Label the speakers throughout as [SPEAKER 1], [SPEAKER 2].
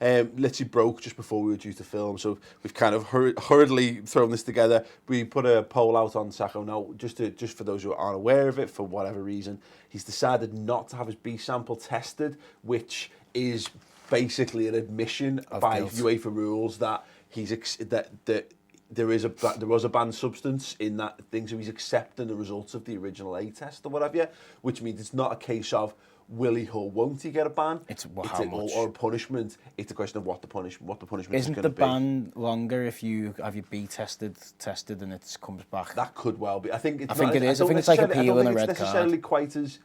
[SPEAKER 1] literally broke just before we were due to film, so we've kind of hurriedly thrown this together. We put a poll out on Sakho now, just for those who aren't aware of it, for whatever reason, he's decided not to have his B sample tested, which is basically an admission by UEFA rules that there was a banned substance in that thing, so he's accepting the results of the original A test or whatever, which means it's not a case of will he or won't he get a ban? Or a punishment. It's a question of what the punishment is going to be.
[SPEAKER 2] Isn't the ban longer if you have your B tested and it comes back?
[SPEAKER 1] That could well be. I think it is.
[SPEAKER 2] I think it's like appeal and a red card.
[SPEAKER 1] Necessarily quite as.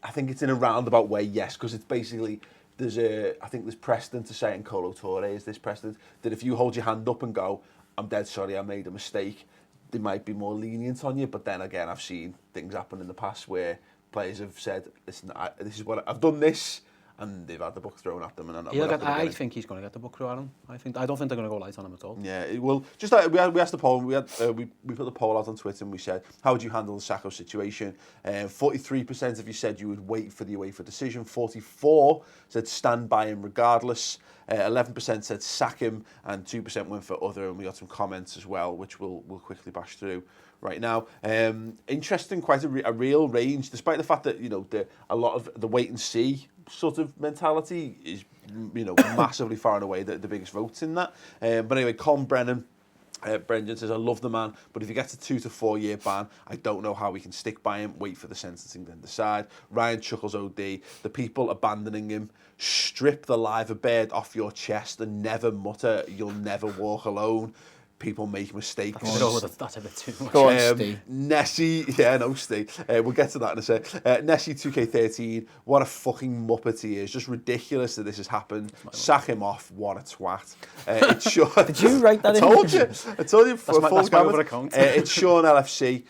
[SPEAKER 1] I think it's in a roundabout way, yes, because it's basically I think there's precedent to say in Colo Touré is this precedent that if you hold your hand up and go, I'm dead sorry, I made a mistake, they might be more lenient on you. But then again, I've seen things happen in the past where players have said, listen, this is what I've done this, and they've had the book thrown at them.
[SPEAKER 3] I think he's going to get the book thrown at him. I don't think they're going to go light on him at all.
[SPEAKER 1] Yeah, well, just we asked the poll. We put the poll out on Twitter, and we said, how would you handle the Sakho situation? 43% of you said you would wait for the UEFA decision. 44% said stand by him regardless. 11% said sack him, and 2% went for other. And we got some comments as well, which we'll quickly bash through right now. Interesting, quite a real range, despite the fact that a lot of the wait and see sort of mentality is massively far and away the biggest votes in that. But anyway, Colin Brennan. Brendan says, I love the man, but if he gets a 2 to 4 year ban, I don't know how we can stick by him, wait for the sentencing, then decide. Ryan Chuckles OD, the people abandoning him, strip the liver bird off your chest and never mutter, you'll never walk alone. People make mistakes.
[SPEAKER 3] That's a bit too much.
[SPEAKER 2] Go on, Steve.
[SPEAKER 1] Nessie, Steve. We'll get to that in a sec. Nessie 2K13, what a fucking muppet he is. Just ridiculous that this has happened. Sack him off, what a twat. It's Sean.
[SPEAKER 2] Did you write that
[SPEAKER 1] I told you. That's my
[SPEAKER 3] other account.
[SPEAKER 1] It's Sean LFC,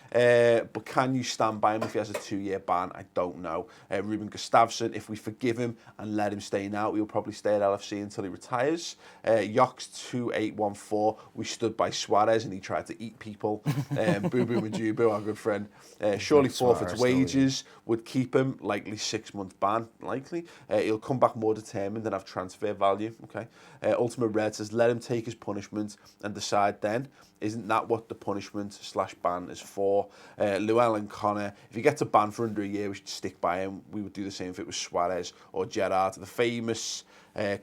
[SPEAKER 1] but can you stand by him if he has a 2-year ban? I don't know. Ruben Gustafsson, if we forgive him and let him stay now, he'll probably stay at LFC until he retires. Yox 2814, we stood by Suarez and he tried to eat people. Boo Boo Majubu, our good friend. Surely forfeits wages, would keep him, likely 6-month ban, likely. He'll come back more determined and have transfer value. Okay. Ultimate Red says, let him take his punishment and decide then. Isn't that what the punishment/ban is for? Llewellyn Connor, if he gets a ban for under a year, we should stick by him. We would do the same if it was Suarez or Gerrard. The famous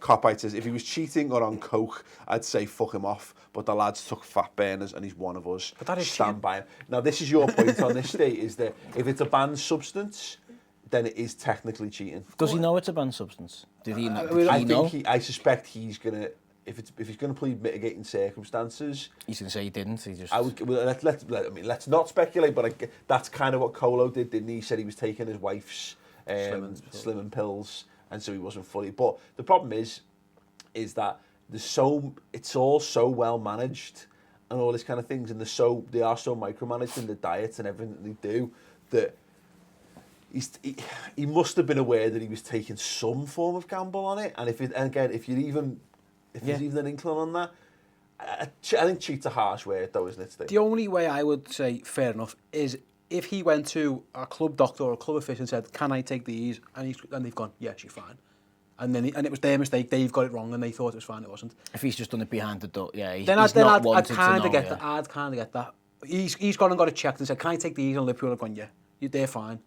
[SPEAKER 1] Copite says, if he was cheating or on coke, I'd say fuck him off. But the lads took fat burners and he's one of us.
[SPEAKER 3] But that is
[SPEAKER 1] stand by him. Now, this is your point on this state, is that if it's a banned substance, then it is technically cheating.
[SPEAKER 2] Does he know it's a banned substance? Did he know?
[SPEAKER 1] I suspect he's going to, if he's going to plead mitigating circumstances,
[SPEAKER 2] he's going to say he didn't. He just.
[SPEAKER 1] Let's not speculate. But that's kind of what Colo did, didn't he? He said he was taking his wife's slimming pills, and so he wasn't fully. But the problem is that it's all so well managed, and all this kind of things, and they are so micromanaged in the diets and everything that they do that. He must have been aware that he was taking some form of gamble on it, and if there's even an inkling on that, I think cheat's a harsh word, though, isn't it, Steve?
[SPEAKER 3] The only way I would say fair enough is if he went to a club doctor or a club official and said, "Can I take these?" and they've gone, "Yes, you're fine," and it was their mistake. They've got it wrong, and they thought it was fine. It wasn't.
[SPEAKER 2] If he's just done it behind the door, yeah.
[SPEAKER 3] I'd kind of get that. I'd kind of get that. He's gone and got it checked and said, "Can I take these?" And Liverpool have gone, "Yeah, they're fine."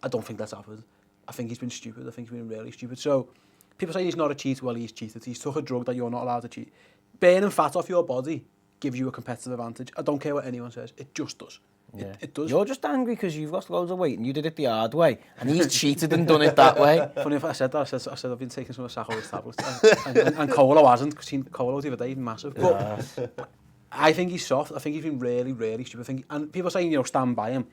[SPEAKER 3] I don't think that's happened. I think he's been stupid. I think he's been really stupid. So people say he's not a cheater. Well, he's cheated. He's took a drug that you're not allowed to cheat. Burning fat off your body gives you a competitive advantage. I don't care what anyone says. It just does. Yeah. It does.
[SPEAKER 2] You're just angry because you've lost loads of weight and you did it the hard way. And he's cheated and done it that way.
[SPEAKER 3] Funny if I said that. I said I've been taking some of Sakho's tablets. and Colo hasn't, because Colo the other day, massive. But I think he's soft. I think he's been really, really stupid. And people saying, stand by him.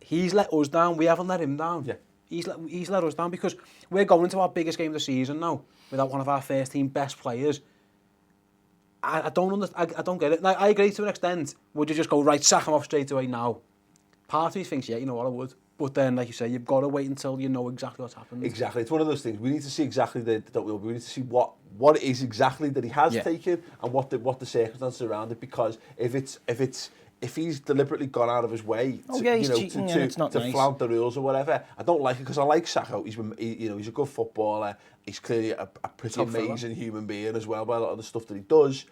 [SPEAKER 3] He's let us down. We haven't let him down. Yeah. He's let us down because we're going into our biggest game of the season now without one of our first team best players. I don't get it. Like, I agree to an extent. Would you just go, right, sack him off straight away now? Part of me thinks, yeah, you know what, I would. But then, like you say, you've got to wait until you know exactly what's happened.
[SPEAKER 1] Exactly. It's one of those things. We need to see exactly we need to see what it is exactly that he has taken and what the circumstances around it. Because if if he's deliberately gone out of his way to flout the rules or whatever, I don't like it because I like Sakho. He's a good footballer. He's clearly a pretty amazing human being as well by a lot of the stuff that he does.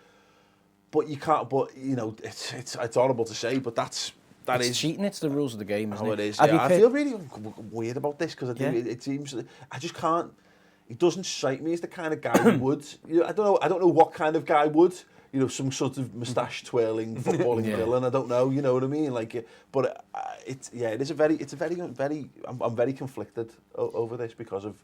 [SPEAKER 1] But you can't. But it's horrible to say, but it's
[SPEAKER 2] cheating. It's the rules of the game, isn't it?
[SPEAKER 1] It is. Yeah. I feel really weird about this because I think it seems I just can't. He doesn't strike me as the kind of guy who would. I don't know what kind of guy would. Some sort of moustache twirling footballing villain. I don't know. You know what I mean? But it is a very. I'm very conflicted over this because of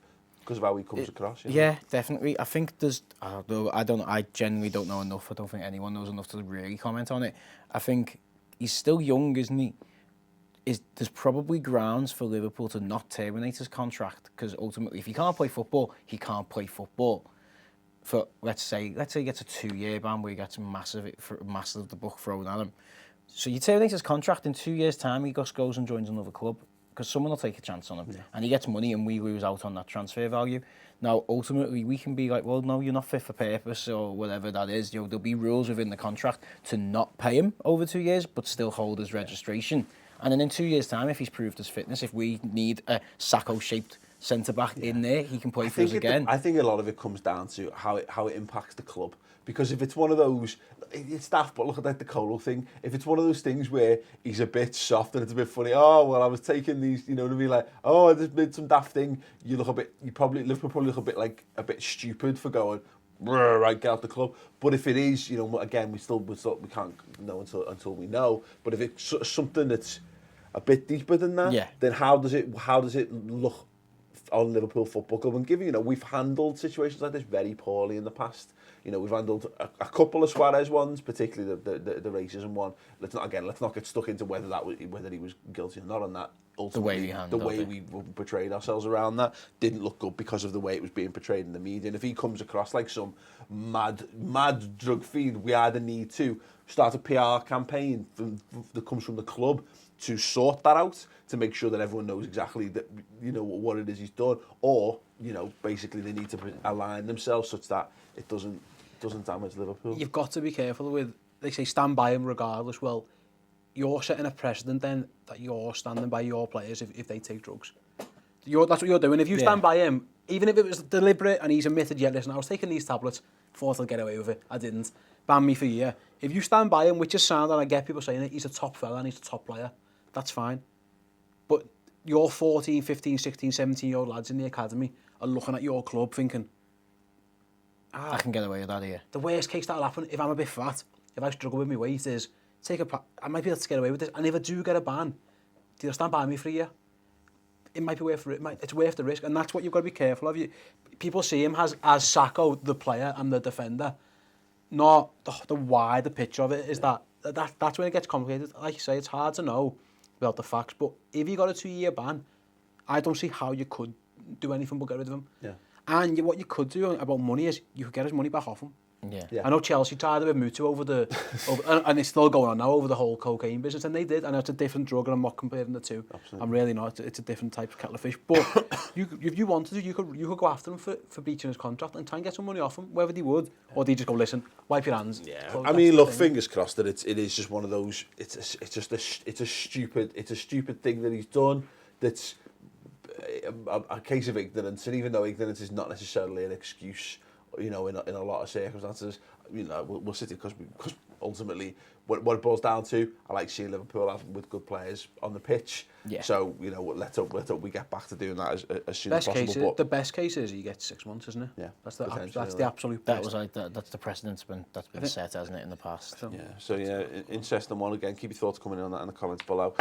[SPEAKER 1] how he comes across.
[SPEAKER 2] Yeah, definitely. I think I genuinely don't know enough. I don't think anyone knows enough to really comment on it. I think he's still young, isn't he? There's probably grounds for Liverpool to not terminate his contract because ultimately, if he can't play football, he can't play football. For let's say he gets a 2-year ban where he gets massive of the book thrown at him. So you terminate his contract in 2 years' time, he just goes and joins another club because someone will take a chance on him and he gets money and we lose out on that transfer value. Now, ultimately, we can be like, well, no, you're not fit for purpose or whatever that is. There'll be rules within the contract to not pay him over 2 years, but still hold his registration. And then in 2 years' time, if he's proved his fitness, if we need a Sakho-shaped centre-back in there, he can play for us again.
[SPEAKER 1] I think a lot of it comes down to how it impacts the club. Because if it's one of those, it's daft, but look at the Colo thing. If it's one of those things where he's a bit soft and it's a bit funny, oh, well, I was taking these, you know what I mean? Like, oh, I just did some daft thing. Liverpool probably look a bit stupid for going, right, get out the club. But if it is, again, we can't know until we know. But if it's something that's a bit deeper than that, then how does it look on Liverpool Football Club? And we've handled situations like this very poorly in the past. We've handled a couple of Suarez ones, particularly the racism one. Let's not get stuck into whether he was guilty or not on that. Ultimately, the way we portrayed ourselves around that didn't look good because of the way it was being portrayed in the media. And if he comes across like some mad drug fiend, we either need to start a PR campaign that comes from the club to sort that out, to make sure that everyone knows exactly that what it is he's done, or basically they need to align themselves such that it doesn't damage Liverpool.
[SPEAKER 3] You've got to be careful with, they say stand by him regardless. Well, you're setting a precedent then that you're standing by your players if they take drugs. That's what you're doing. If you stand by him, even if it was deliberate and he's admitted, listen, I was taking these tablets, thought I'd get away with it, I didn't, ban me for a year. If you stand by him, which is sound, and I get people saying it, he's a top fella and he's a top player, that's fine. But your 14, 15, 16, 17-year-old lads in the academy are looking at your club thinking,
[SPEAKER 2] I can get away with that here.
[SPEAKER 3] The worst case that'll happen, if I'm a bit fat, if I struggle with my weight, is I might be able to get away with this. And if I do get a ban, do you stand by me for a year? It might be worth it. It's worth the risk. And that's what you've got to be careful of. People see him as Sakho, the player and the defender. Not the wider picture of it is that's when it gets complicated. Like you say, it's hard to know without the facts. But if you got a 2-year ban, I don't see how you could do anything but get rid of him. Yeah. And what you could do about money is you could get his money back off him. Yeah. I know Chelsea tried with Mutu over and it's still going on now over the whole cocaine business, and they did, and it's a different drug, and I'm not comparing the two. Absolutely. I'm really not. It's a different type of kettle of fish. But if you wanted to, you could go after him for breaching his contract and try and get some money off him, whether they would, or they just go, listen, wipe your hands.
[SPEAKER 1] Yeah. I mean, look, fingers crossed that it is just one of those. It's a stupid thing that he's done. That's a case of ignorance, and even though ignorance is not necessarily an excuse, in a lot of circumstances, we'll sit here because ultimately what it boils down to, I like seeing Liverpool with good players on the pitch. Yeah. So let's hope we get back to doing that as soon as possible.
[SPEAKER 3] The best case is he gets 6 months, isn't it? Yeah. That's the absolute best.
[SPEAKER 2] That's the precedent's been set, hasn't it, in the past?
[SPEAKER 1] So interesting one again. Keep your thoughts coming in on that in the comments below.